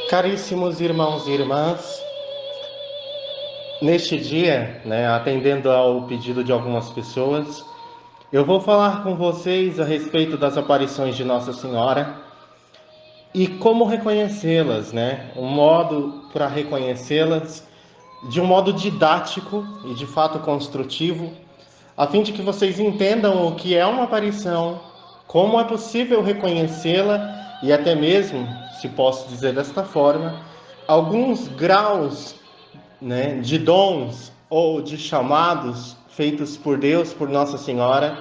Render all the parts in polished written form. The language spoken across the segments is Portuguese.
Caríssimos irmãos e irmãs, neste dia, atendendo ao pedido de algumas pessoas, eu vou falar com vocês a respeito das aparições de Nossa Senhora e como reconhecê-las, um modo para reconhecê-las de um modo didático e de fato construtivo, a fim de que vocês entendam o que é uma aparição, como é possível reconhecê-la e até mesmo, se posso dizer desta forma, alguns graus, de dons ou de chamados feitos por Deus, por Nossa Senhora,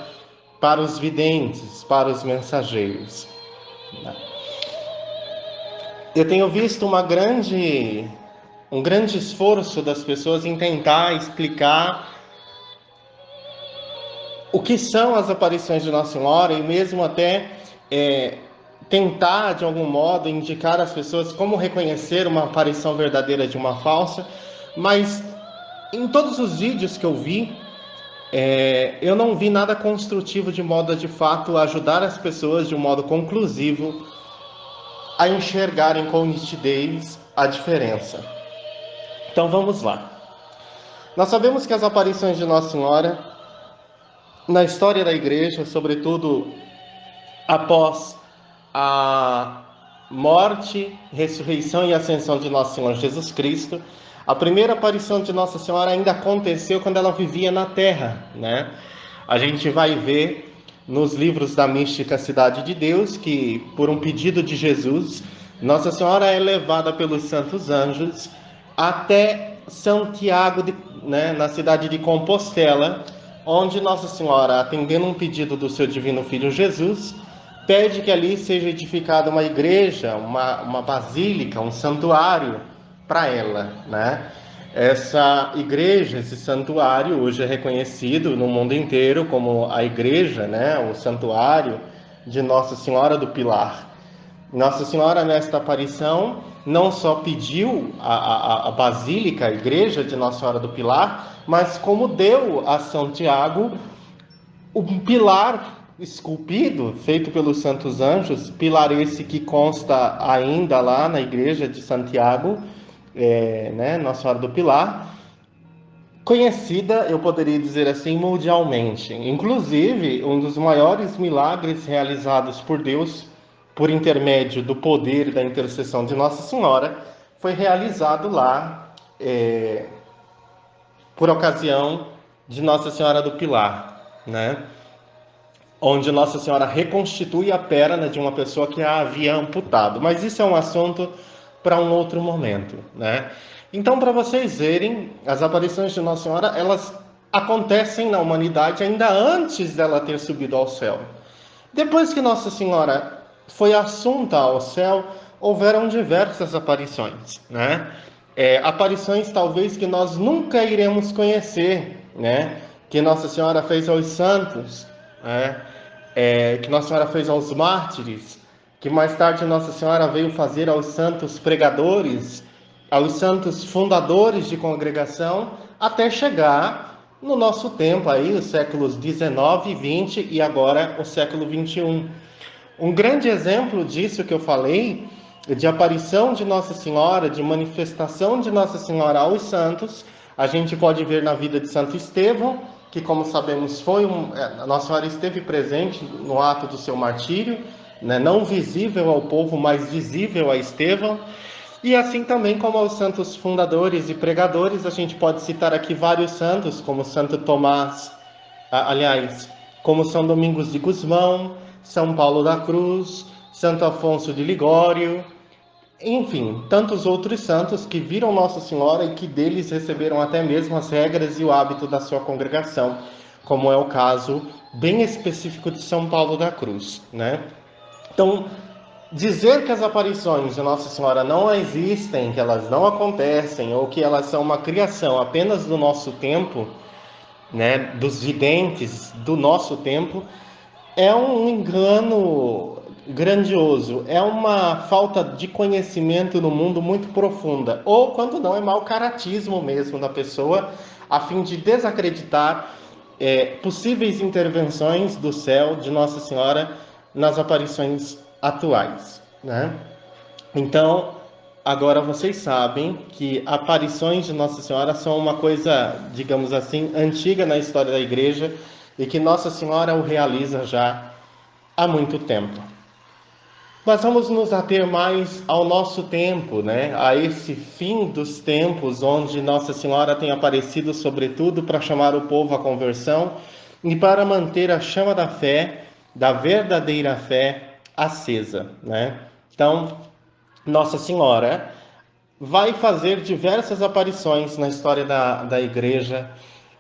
para os videntes, para os mensageiros. Eu tenho visto um grande esforço das pessoas em tentar explicar o que são as aparições de Nossa Senhora e mesmo até tentar, de algum modo, indicar às pessoas como reconhecer uma aparição verdadeira de uma falsa, mas em todos os vídeos que eu vi, eu não vi nada construtivo de modo a, de fato, ajudar as pessoas de um modo conclusivo a enxergarem com nitidez a diferença. Então vamos lá. Nós sabemos que as aparições de Nossa Senhora, na história da Igreja, sobretudo após a morte, ressurreição e ascensão de Nosso Senhor Jesus Cristo, a primeira aparição de Nossa Senhora ainda aconteceu quando ela vivia na Terra, A gente vai ver nos livros da mística Cidade de Deus que, por um pedido de Jesus, Nossa Senhora é levada pelos santos anjos até Santiago, na cidade de Compostela, onde Nossa Senhora, atendendo um pedido do seu divino Filho Jesus, pede que ali seja edificada uma igreja, uma basílica, um santuário para ela, Essa igreja, esse santuário, hoje é reconhecido no mundo inteiro como a igreja, o santuário de Nossa Senhora do Pilar. Nossa Senhora, nesta aparição, não só pediu a basílica, a igreja de Nossa Senhora do Pilar, mas como deu a Santiago um pilar esculpido, feito pelos santos anjos, pilar esse que consta ainda lá na igreja de Santiago, Nossa Senhora do Pilar, conhecida, eu poderia dizer assim, mundialmente. Inclusive, um dos maiores milagres realizados por Deus, por intermédio do poder e da intercessão de Nossa Senhora, foi realizado lá, por ocasião de Nossa Senhora do Pilar, onde Nossa Senhora reconstitui a perna de uma pessoa que a havia amputado. Mas isso é um assunto para um outro momento, Então, para vocês verem, as aparições de Nossa Senhora, elas acontecem na humanidade ainda antes dela ter subido ao céu. Depois que Nossa Senhora foi assunta ao céu, houveram diversas aparições, aparições talvez que nós nunca iremos conhecer, que Nossa Senhora fez aos santos, que Nossa Senhora fez aos mártires, que mais tarde Nossa Senhora veio fazer aos santos pregadores, aos santos fundadores de congregação, até chegar no nosso tempo aí, os séculos 19, 20 e agora o século 21. Um grande exemplo disso que eu falei, de aparição de Nossa Senhora, de manifestação de Nossa Senhora aos santos, a gente pode ver na vida de Santo Estevão, que, como sabemos, Nossa Senhora esteve presente no ato do seu martírio, não visível ao povo, mas visível a Estevão. E assim também como aos santos fundadores e pregadores, a gente pode citar aqui vários santos, como Santo Tomás, como São Domingos de Gusmão, São Paulo da Cruz, Santo Afonso de Ligório, enfim, tantos outros santos que viram Nossa Senhora e que deles receberam até mesmo as regras e o hábito da sua congregação, como é o caso bem específico de São Paulo da Cruz, Então, dizer que as aparições de Nossa Senhora não existem, que elas não acontecem, ou que elas são uma criação apenas do nosso tempo, dos videntes do nosso tempo, é um engano grandioso, é uma falta de conhecimento no mundo muito profunda, ou quando não, é mau caratismo mesmo da pessoa, a fim de desacreditar possíveis intervenções do céu de Nossa Senhora nas aparições atuais, Então, Agora, vocês sabem que aparições de Nossa Senhora são uma coisa, digamos assim, antiga na história da Igreja e que Nossa Senhora o realiza já há muito tempo. Mas vamos nos ater mais ao nosso tempo, né? A esse fim dos tempos, onde Nossa Senhora tem aparecido, sobretudo, para chamar o povo à conversão e para manter a chama da fé, da verdadeira fé, acesa, né? Então, Nossa Senhora vai fazer diversas aparições na história da Igreja,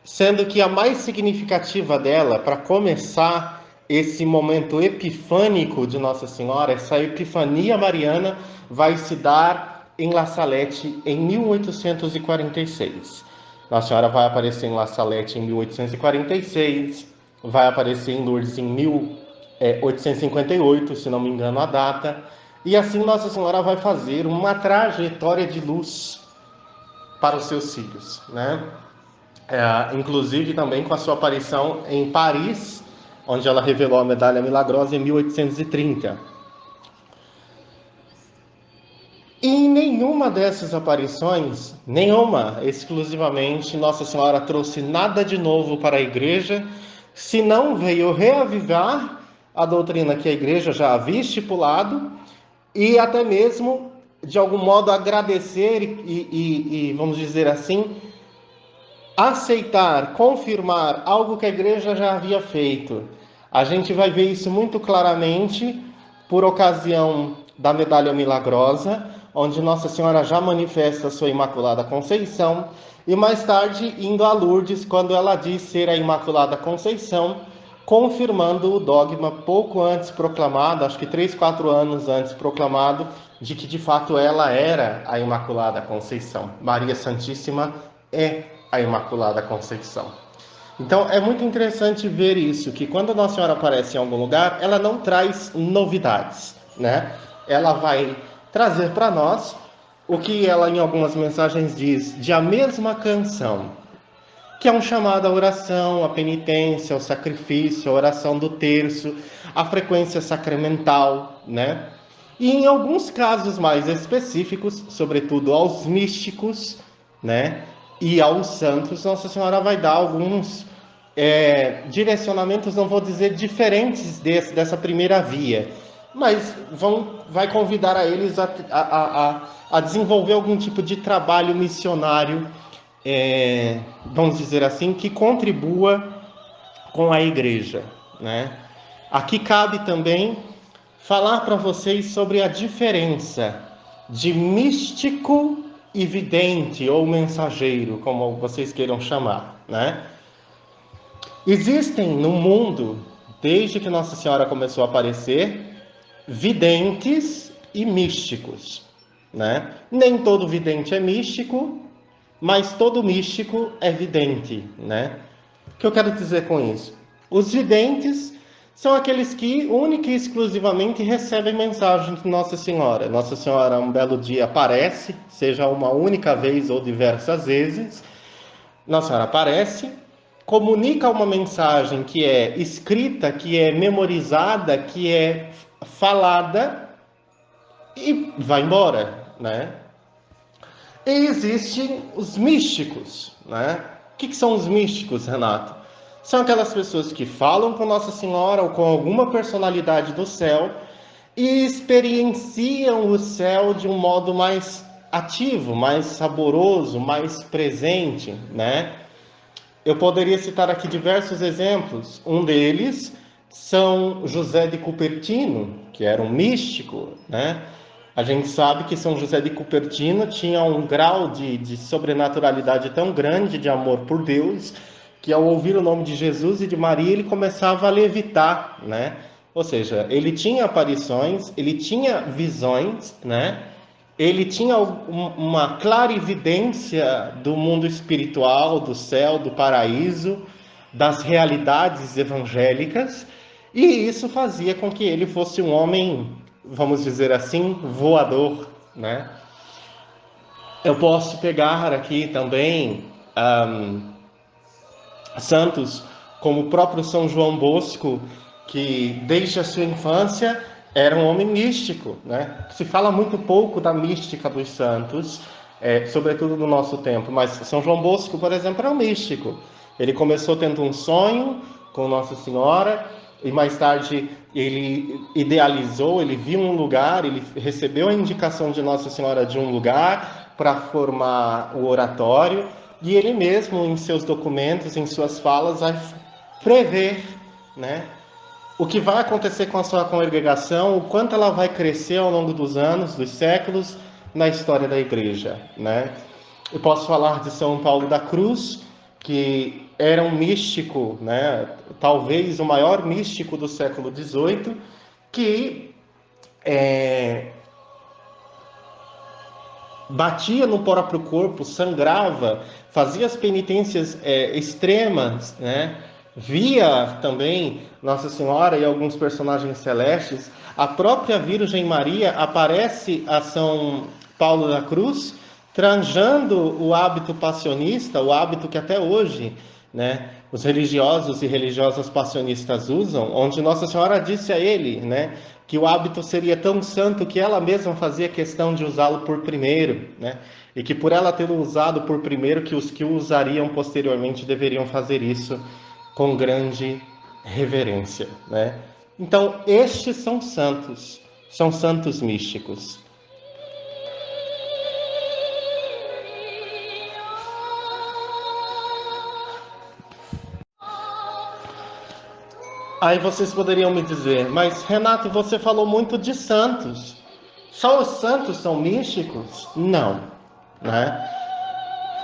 sendo que a mais significativa dela, para começar esse momento epifânico de Nossa Senhora, essa epifania mariana, vai se dar em La Salette em 1846. Nossa Senhora vai aparecer em La Salette em 1846, vai aparecer em Lourdes em 1858, se não me engano a data, e assim Nossa Senhora vai fazer uma trajetória de luz para os seus filhos, né? Inclusive também com a sua aparição em Paris, onde ela revelou a medalha milagrosa em 1830. E em nenhuma dessas aparições, nenhuma exclusivamente, Nossa Senhora trouxe nada de novo para a Igreja, senão veio reavivar a doutrina que a Igreja já havia estipulado e até mesmo, de algum modo, agradecer e vamos dizer assim, aceitar, confirmar algo que a Igreja já havia feito. A gente vai ver isso muito claramente por ocasião da medalha milagrosa, onde Nossa Senhora já manifesta a sua Imaculada Conceição, e mais tarde indo a Lourdes, quando ela diz ser a Imaculada Conceição, confirmando o dogma pouco antes proclamado, acho que 3, 4 anos antes proclamado, de que de fato ela era a Imaculada Conceição. Maria Santíssima é a Imaculada Conceição. Então é muito interessante ver isso, que quando Nossa Senhora aparece em algum lugar, ela não traz novidades, né? Ela vai trazer para nós o que ela em algumas mensagens diz de a mesma canção, que é um chamado à oração, à penitência, ao sacrifício, à oração do terço, à frequência sacramental, né? E em alguns casos mais específicos, sobretudo aos místicos, né? E aos santos, Nossa Senhora vai dar alguns direcionamentos, não vou dizer diferentes dessa primeira via, mas vai convidar a eles a desenvolver algum tipo de trabalho missionário, vamos dizer assim, que contribua com a igreja, né? Aqui cabe também falar para vocês sobre a diferença de místico e vidente ou mensageiro, como vocês queiram chamar, né? Existem no mundo, desde que Nossa Senhora começou a aparecer, videntes e místicos, né? Nem todo vidente é místico, mas todo místico é vidente, né? O que eu quero dizer com isso? Os videntes são aqueles que única e exclusivamente recebem mensagens de Nossa Senhora. Nossa Senhora um belo dia aparece, seja uma única vez ou diversas vezes. Nossa Senhora aparece, comunica uma mensagem que é escrita, que é memorizada, que é falada e vai embora, né? E existem os místicos, né? O que são os místicos, Renato? São aquelas pessoas que falam com Nossa Senhora ou com alguma personalidade do céu e experienciam o céu de um modo mais ativo, mais saboroso, mais presente, né? Eu poderia citar aqui diversos exemplos. Um deles São José de Cupertino, que era um místico, né? A gente sabe que São José de Cupertino tinha um grau de sobrenaturalidade tão grande de amor por Deus, que ao ouvir o nome de Jesus e de Maria, ele começava a levitar, né? Ou seja, ele tinha aparições, ele tinha visões, né? Ele tinha uma clarividência do mundo espiritual, do céu, do paraíso, das realidades evangélicas, e isso fazia com que ele fosse um homem, vamos dizer assim, voador, né? Eu posso pegar aqui também santos como o próprio São João Bosco, que desde a sua infância era um homem místico, né? Se fala muito pouco da mística dos santos, sobretudo no nosso tempo, mas São João Bosco, por exemplo, era um místico. Ele começou tendo um sonho com Nossa Senhora e mais tarde ele idealizou, ele viu um lugar, ele recebeu a indicação de Nossa Senhora de um lugar para formar o oratório e ele mesmo, em seus documentos, em suas falas, vai prever, né, o que vai acontecer com a sua congregação, o quanto ela vai crescer ao longo dos anos, dos séculos, na história da igreja, né? Eu posso falar de São Paulo da Cruz, que era um místico, né? Talvez o maior místico do século XVIII, que batia no próprio corpo, sangrava, fazia as penitências extremas, né? Via também Nossa Senhora e alguns personagens celestes. A própria Virgem Maria aparece a São Paulo da Cruz trajando o hábito passionista, o hábito que até hoje, né, os religiosos e religiosas passionistas usam, onde Nossa Senhora disse a ele, né, que o hábito seria tão santo que ela mesma fazia questão de usá-lo por primeiro, né, e que por ela tê-lo usado por primeiro, que os que o usariam posteriormente deveriam fazer isso com grande reverência, né? Então, estes são santos místicos. Aí vocês poderiam me dizer, mas Renato, você falou muito de santos. Só os santos são místicos? Não, né?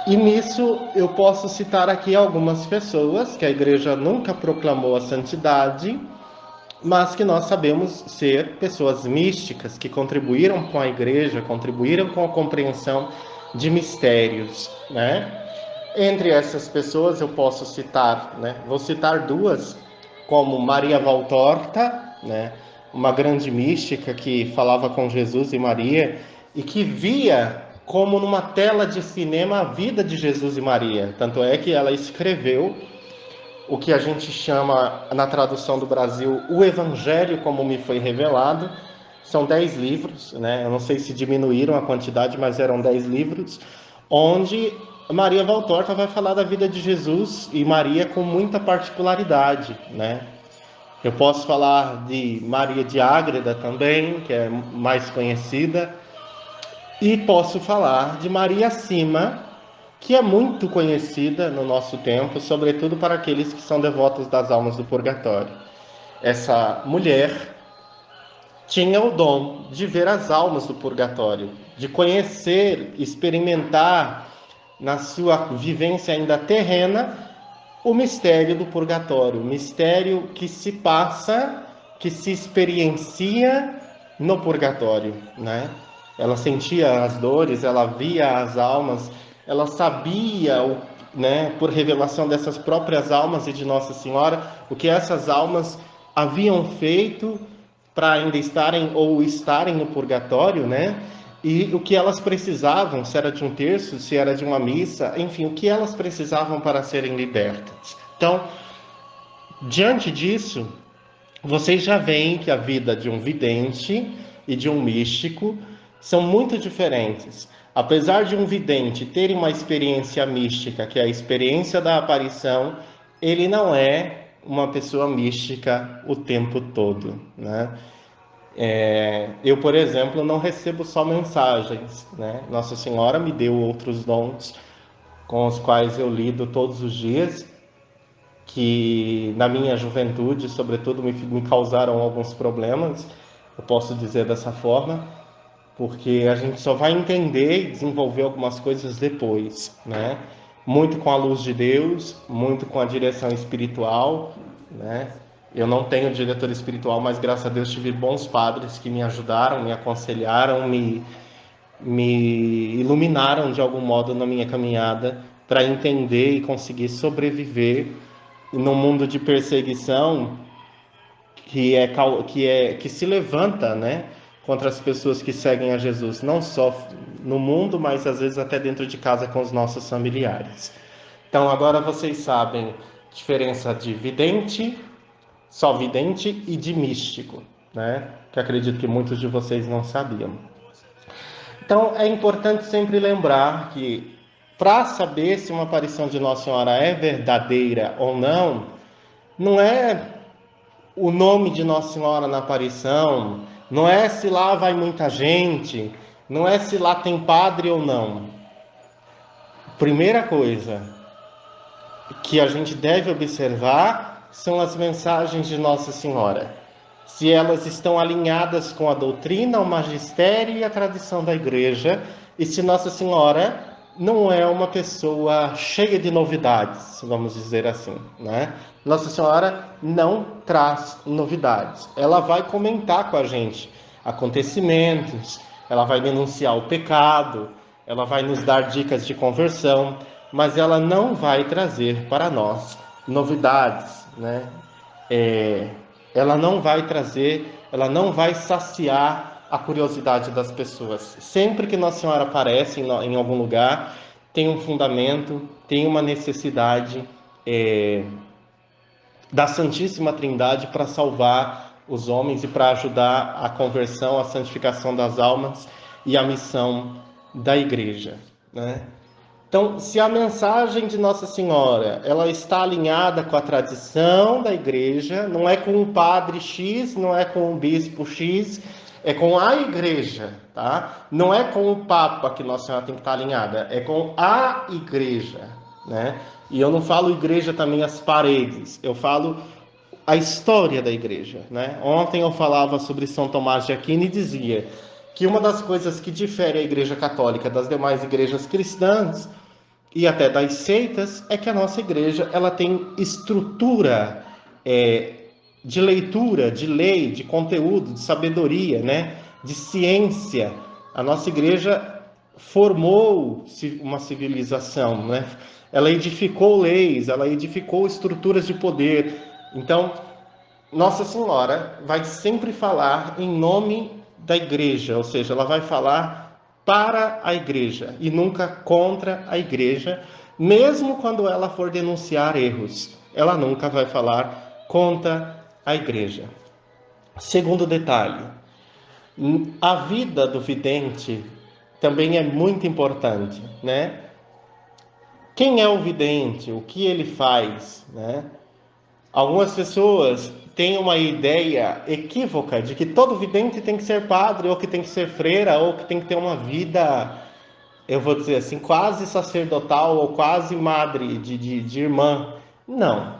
E nisso eu posso citar aqui algumas pessoas que a igreja nunca proclamou a santidade, mas que nós sabemos ser pessoas místicas, que contribuíram com a igreja, contribuíram com a compreensão de mistérios, né? Entre essas pessoas eu posso citar, né? Vou citar duas, como Maria Valtorta, né? Uma grande mística que falava com Jesus e Maria e que via como numa tela de cinema a vida de Jesus e Maria. Tanto é que ela escreveu o que a gente chama, na tradução do Brasil, o Evangelho como me foi revelado. São 10 livros, né? Eu não sei se diminuíram a quantidade, mas eram 10 livros, onde Maria Valtorta vai falar da vida de Jesus e Maria com muita particularidade, né? Eu posso falar de Maria de Ágreda também, que é mais conhecida, e posso falar de Maria Sima, que é muito conhecida no nosso tempo, sobretudo para aqueles que são devotos das almas do purgatório. Essa mulher tinha o dom de ver as almas do purgatório, de conhecer, experimentar na sua vivência ainda terrena o mistério do purgatório, o mistério que se passa, que se experiencia no purgatório, né? Ela sentia as dores, ela via as almas, ela sabia, né, por revelação dessas próprias almas e de Nossa Senhora, o que essas almas haviam feito para ainda estarem ou estarem no purgatório, né? E o que elas precisavam, se era de um terço, se era de uma missa, enfim, o que elas precisavam para serem libertas. Então, diante disso, vocês já veem que a vida de um vidente e de um místico são muito diferentes. Apesar de um vidente ter uma experiência mística, que é a experiência da aparição, ele não é uma pessoa mística o tempo todo, né? Eu, por exemplo, não recebo só mensagens, né? Nossa Senhora me deu outros dons com os quais eu lido todos os dias, que na minha juventude, sobretudo, me causaram alguns problemas, eu posso dizer dessa forma, porque a gente só vai entender e desenvolver algumas coisas depois, né? Muito com a luz de Deus, muito com a direção espiritual, né? Eu não tenho diretor espiritual, mas graças a Deus tive bons padres que me ajudaram, me aconselharam, me iluminaram de algum modo na minha caminhada para entender e conseguir sobreviver num mundo de perseguição que se levanta, né, contra as pessoas que seguem a Jesus, não só no mundo, mas às vezes até dentro de casa com os nossos familiares. Então agora vocês sabem a diferença de vidente, só vidente, e de místico. né? Que acredito que muitos de vocês não sabiam. Então, é importante sempre lembrar que, para saber se uma aparição de Nossa Senhora é verdadeira ou não, não é o nome de Nossa Senhora na aparição, não é se lá vai muita gente, não é se lá tem padre ou não. Primeira coisa que a gente deve observar são as mensagens de Nossa Senhora. Se elas estão alinhadas com a doutrina, o magistério e a tradição da igreja, e se Nossa Senhora não é uma pessoa cheia de novidades, vamos dizer assim, né? Nossa Senhora não traz novidades. Ela vai comentar com a gente acontecimentos, ela vai denunciar o pecado, ela vai nos dar dicas de conversão, mas ela não vai trazer para nós novidades, né? Ela não vai trazer, ela não vai saciar a curiosidade das pessoas. Sempre que Nossa Senhora aparece em algum lugar, tem um fundamento, tem uma necessidade da Santíssima Trindade para salvar os homens e para ajudar a conversão, a santificação das almas e a missão da igreja, né? Então, se a mensagem de Nossa Senhora ela está alinhada com a tradição da igreja, não é com o padre X, não é com o bispo X, é com a igreja, tá? Não é com o Papa que Nossa Senhora tem que estar alinhada, é com a igreja, né? E eu não falo igreja também as paredes, eu falo a história da igreja, né? Ontem eu falava sobre São Tomás de Aquino e dizia que uma das coisas que difere a igreja católica das demais igrejas cristãs e até das seitas é que a nossa igreja ela tem estrutura de leitura, de lei, de conteúdo, de sabedoria, né? De ciência. A nossa igreja formou uma civilização, né? Ela edificou leis, ela edificou estruturas de poder. Então, Nossa Senhora vai sempre falar em nome da igreja, ou seja, ela vai falar para a igreja e nunca contra a igreja, mesmo quando ela for denunciar erros. Ela nunca vai falar contra a igreja. Segundo detalhe, a vida do vidente também é muito importante, né? Quem é o vidente? O que ele faz, né? Algumas pessoas têm uma ideia equívoca de que todo vidente tem que ser padre, ou que tem que ser freira, ou que tem que ter uma vida, eu vou dizer assim, quase sacerdotal, ou quase madre de irmã. Não.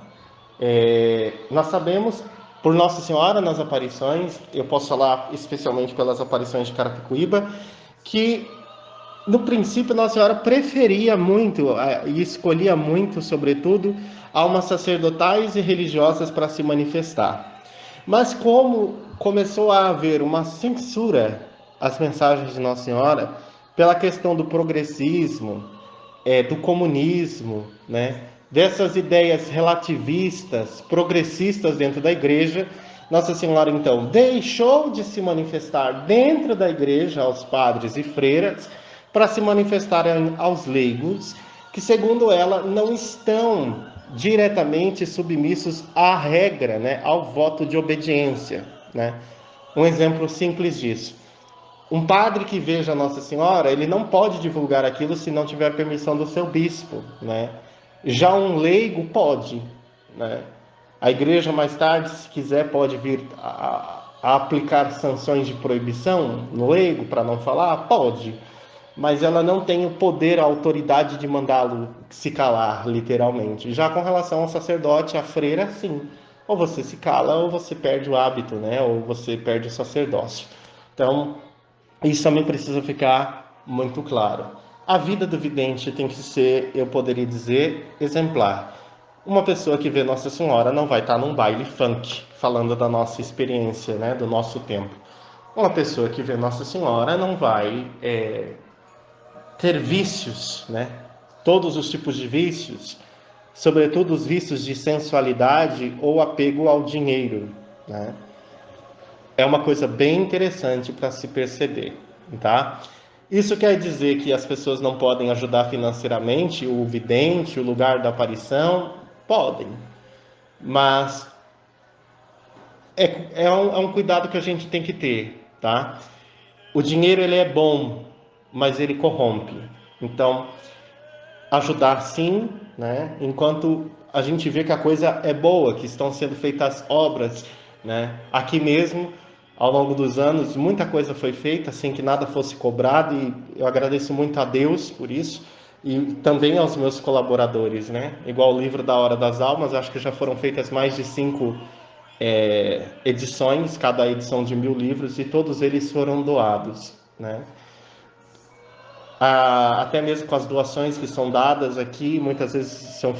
Nós sabemos, por Nossa Senhora nas aparições, eu posso falar especialmente pelas aparições de Carapicuíba, que no princípio, Nossa Senhora preferia muito e escolhia muito, sobretudo, almas sacerdotais e religiosas para se manifestar. Mas como começou a haver uma censura às mensagens de Nossa Senhora, pela questão do progressismo, do comunismo, né, dessas ideias relativistas, progressistas dentro da igreja, Nossa Senhora, então, deixou de se manifestar dentro da igreja aos padres e freiras para se manifestar aos leigos, que, segundo ela, não estão diretamente submissos à regra, né, ao voto de obediência, né? Um exemplo simples disso. Um padre que veja Nossa Senhora, ele não pode divulgar aquilo se não tiver permissão do seu bispo, né? Já um leigo pode, né? A igreja mais tarde, se quiser, pode vir a aplicar sanções de proibição no leigo para não falar, pode, mas ela não tem o poder, a autoridade de mandá-lo se calar, literalmente. Já com relação ao sacerdote, à freira, sim. Ou você se cala, ou você perde o hábito, né? Ou você perde o sacerdócio. Então, isso também precisa ficar muito claro. A vida do vidente tem que ser, eu poderia dizer, exemplar. Uma pessoa que vê Nossa Senhora não vai estar num baile funk, falando da nossa experiência, né, do nosso tempo. Uma pessoa que vê Nossa Senhora não vai ter vícios, né? Todos os tipos de vícios, sobretudo os vícios de sensualidade ou apego ao dinheiro, né? É uma coisa bem interessante para se perceber, tá? Isso quer dizer que as pessoas não podem ajudar financeiramente o vidente, o lugar da aparição? Podem, mas é um cuidado que a gente tem que ter, tá? O dinheiro ele é bom, mas ele corrompe. Então, ajudar sim, né? Enquanto a gente vê que a coisa é boa, que estão sendo feitas obras, né? Aqui mesmo, ao longo dos anos, muita coisa foi feita sem que nada fosse cobrado e eu agradeço muito a Deus por isso e também aos meus colaboradores, né? Igual o livro da Hora das Almas, acho que já foram feitas mais de 5 edições, cada edição de 1.000 livros e todos eles foram doados, né? Até mesmo com as doações que são dadas aqui, muitas vezes são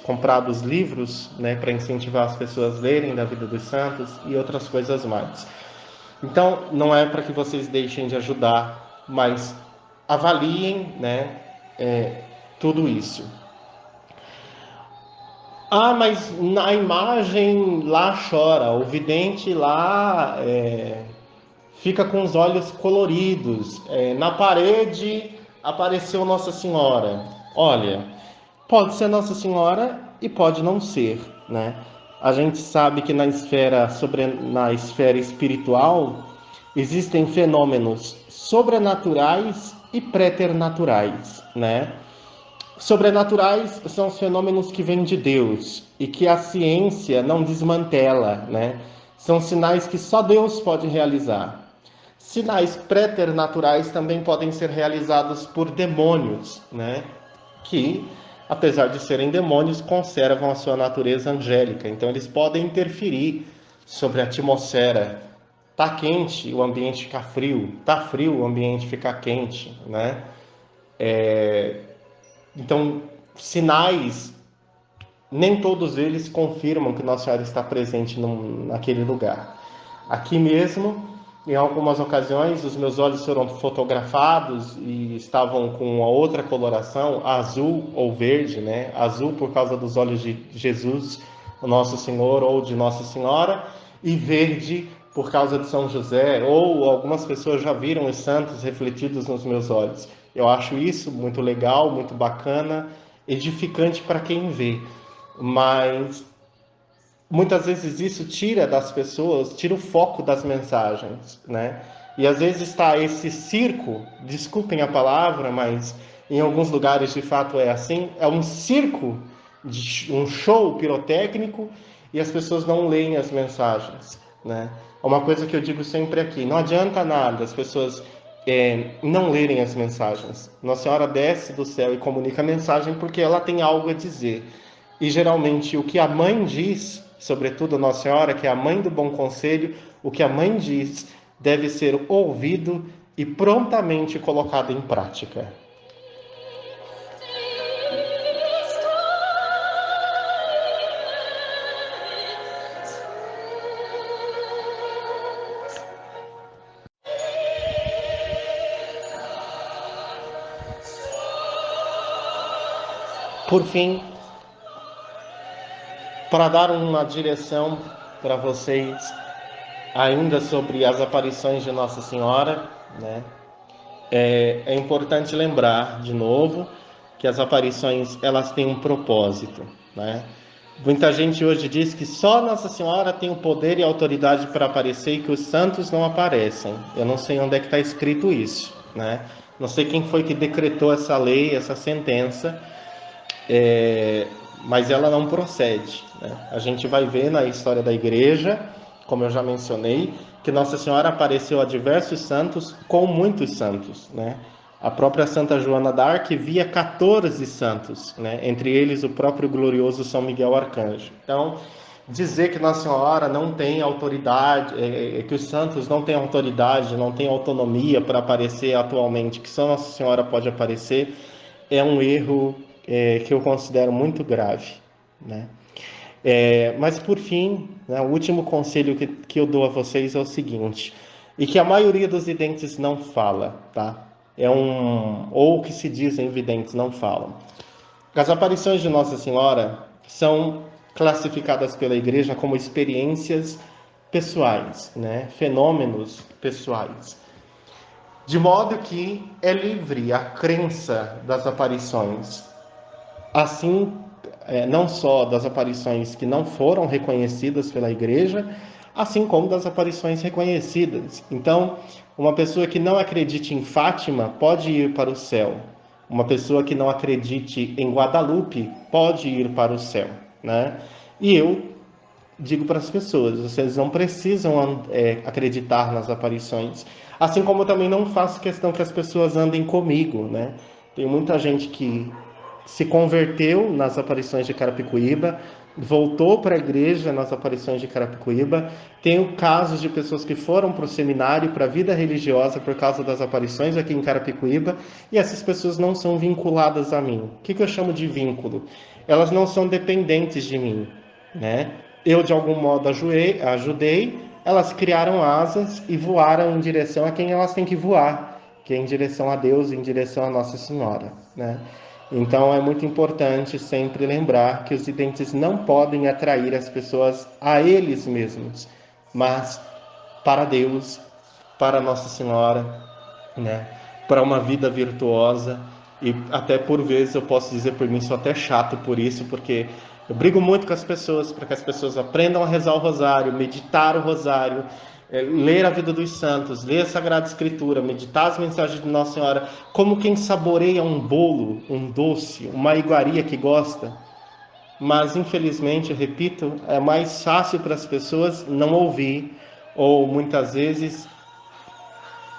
comprados livros, né, para incentivar as pessoas a lerem da vida dos santos e outras coisas mais. Então, não é para que vocês deixem de ajudar, mas avaliem, né, tudo isso. Mas na imagem lá chora, o vidente lá fica com os olhos coloridos. Na parede apareceu Nossa Senhora. Olha, pode ser Nossa Senhora e pode não ser, né? A gente sabe que na esfera espiritual existem fenômenos sobrenaturais e preternaturais, né? Sobrenaturais são os fenômenos que vêm de Deus e que a ciência não desmantela, né? São sinais que só Deus pode realizar. Sinais preternaturais também podem ser realizados por demônios, né? Que, apesar de serem demônios, conservam a sua natureza angélica. Então, eles podem interferir sobre a atmosfera. Tá quente, o ambiente fica frio. Tá frio, o ambiente fica quente, né? Então, sinais, nem todos eles confirmam que Nossa Senhora está presente naquele lugar. Aqui mesmo, em algumas ocasiões, os meus olhos foram fotografados e estavam com uma outra coloração, azul ou verde, né? Azul por causa dos olhos de Jesus, o Nosso Senhor ou de Nossa Senhora, e verde por causa de São José, ou algumas pessoas já viram os santos refletidos nos meus olhos. Eu acho isso muito legal, muito bacana, edificante para quem vê, mas muitas vezes isso tira das pessoas, tira o foco das mensagens, né? E às vezes está esse circo, desculpem a palavra, mas em alguns lugares de fato é assim, é um circo, um show pirotécnico e as pessoas não leem as mensagens, né? É uma coisa que eu digo sempre aqui, não adianta nada as pessoas não lerem as mensagens. Nossa Senhora desce do céu e comunica a mensagem porque ela tem algo a dizer. E geralmente o que a mãe diz, sobretudo Nossa Senhora, que é a mãe do bom conselho, o que a mãe diz deve ser ouvido e prontamente colocado em prática. Por fim, para dar uma direção para vocês ainda sobre as aparições de Nossa Senhora, né? É importante lembrar de novo que as aparições elas têm um propósito, né? Muita gente hoje diz que só Nossa Senhora tem o poder e a autoridade para aparecer e que os santos não aparecem. Eu não sei onde é que está escrito isso, né? Não sei quem foi que decretou essa lei, essa sentença, mas ela não procede, né? A gente vai ver na história da igreja, como eu já mencionei, que Nossa Senhora apareceu a diversos santos com muitos santos, né? A própria Santa Joana d'Arc via 14 santos, né? Entre eles o próprio glorioso São Miguel Arcanjo. Então, dizer que Nossa Senhora não tem autoridade, que os santos não têm autoridade, não têm autonomia para aparecer atualmente, que só Nossa Senhora pode aparecer, é um erro que eu considero muito grave, né? Mas por fim, né, o último conselho que eu dou a vocês é o seguinte, e que a maioria dos videntes não fala, tá? Ou que se dizem videntes não falam. As aparições de Nossa Senhora são classificadas pela Igreja como experiências pessoais, né? Fenômenos pessoais. De modo que é livre a crença das aparições. Assim, não só das aparições que não foram reconhecidas pela Igreja, assim como das aparições reconhecidas. Então, uma pessoa que não acredite em Fátima pode ir para o céu. Uma pessoa que não acredite em Guadalupe pode ir para o céu, né? E eu digo para as pessoas, vocês não precisam acreditar nas aparições. Assim como eu também não faço questão que as pessoas andem comigo, né? Tem muita gente que se converteu nas aparições de Carapicuíba, voltou para a igreja nas aparições de Carapicuíba. Tenho casos de pessoas que foram para o seminário, para a vida religiosa por causa das aparições aqui em Carapicuíba, e essas pessoas não são vinculadas a mim. O que eu chamo de vínculo? Elas não são dependentes de mim, né? Eu, de algum modo, ajudei, elas criaram asas e voaram em direção a quem elas têm que voar, que é em direção a Deus, em direção a Nossa Senhora, né? Então é muito importante sempre lembrar que os videntes não podem atrair as pessoas a eles mesmos, mas para Deus, para Nossa Senhora, né? Para uma vida virtuosa. E até por vezes eu posso dizer por mim, sou até chato por isso, porque eu brigo muito com as pessoas para que as pessoas aprendam a rezar o rosário, meditar o rosário, ler a vida dos santos, ler a Sagrada Escritura, meditar as mensagens de Nossa Senhora, como quem saboreia um bolo, um doce, uma iguaria que gosta. Mas infelizmente, eu repito, é mais fácil para as pessoas não ouvir, ou muitas vezes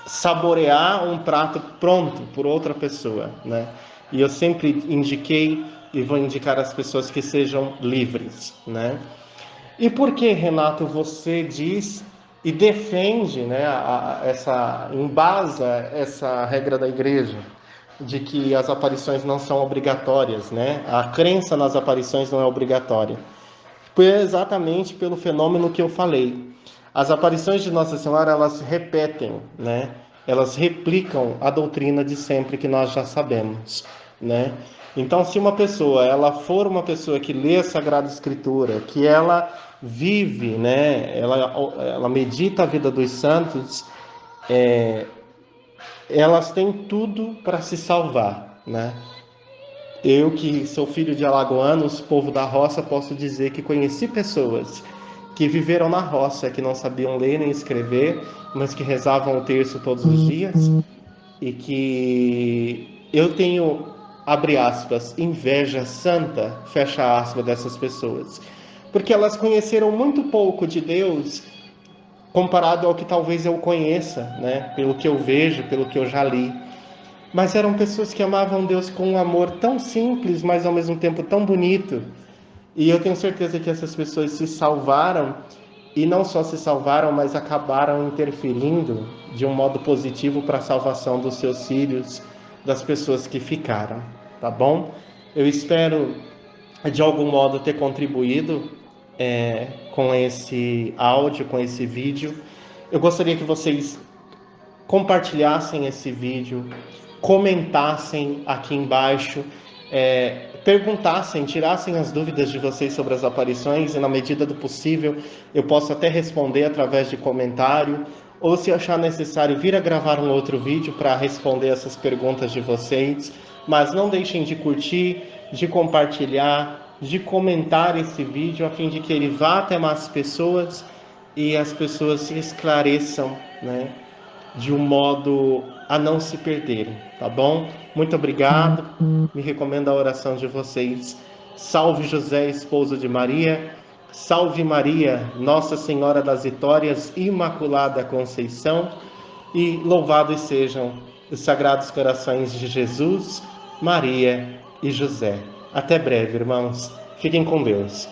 saborear um prato pronto por outra pessoa, né? E eu sempre indiquei e vou indicar às pessoas que sejam livres, né? E por que, Renato, você diz e defende, né, embasa essa regra da igreja de que as aparições não são obrigatórias, né? A crença nas aparições não é obrigatória. Foi exatamente pelo fenômeno que eu falei. As aparições de Nossa Senhora, elas repetem, né? Elas replicam a doutrina de sempre que nós já sabemos, né? Então, se uma pessoa, ela for uma pessoa que lê a Sagrada Escritura, que ela vive, né? Ela medita a vida dos santos, elas têm tudo para se salvar, né? Eu, que sou filho de alagoanos, povo da roça, posso dizer que conheci pessoas que viveram na roça, que não sabiam ler nem escrever, mas que rezavam o terço todos os dias, e que eu tenho, abre aspas, inveja santa, fecha aspas, dessas pessoas, porque elas conheceram muito pouco de Deus comparado ao que talvez eu conheça, né? Pelo que eu vejo, pelo que eu já li. Mas eram pessoas que amavam Deus com um amor tão simples, mas ao mesmo tempo tão bonito. E eu tenho certeza que essas pessoas se salvaram, e não só se salvaram, mas acabaram interferindo de um modo positivo para a salvação dos seus filhos, das pessoas que ficaram, tá bom? Eu espero, de algum modo, ter contribuído com esse áudio, com esse vídeo. Eu gostaria que vocês compartilhassem esse vídeo, comentassem aqui embaixo, perguntassem, tirassem as dúvidas de vocês sobre as aparições, e na medida do possível eu posso até responder através de comentário, ou se achar necessário vir a gravar um outro vídeo para responder essas perguntas de vocês. Mas não deixem de curtir, de compartilhar, de comentar esse vídeo, a fim de que ele vá até mais pessoas e as pessoas se esclareçam, né, de um modo a não se perderem, tá bom? Muito obrigado, me recomendo a oração de vocês. Salve José, esposo de Maria, salve Maria, Nossa Senhora das Vitórias, Imaculada Conceição, e louvados sejam os Sagrados Corações de Jesus, Maria e José. Até breve, irmãos. Fiquem com Deus.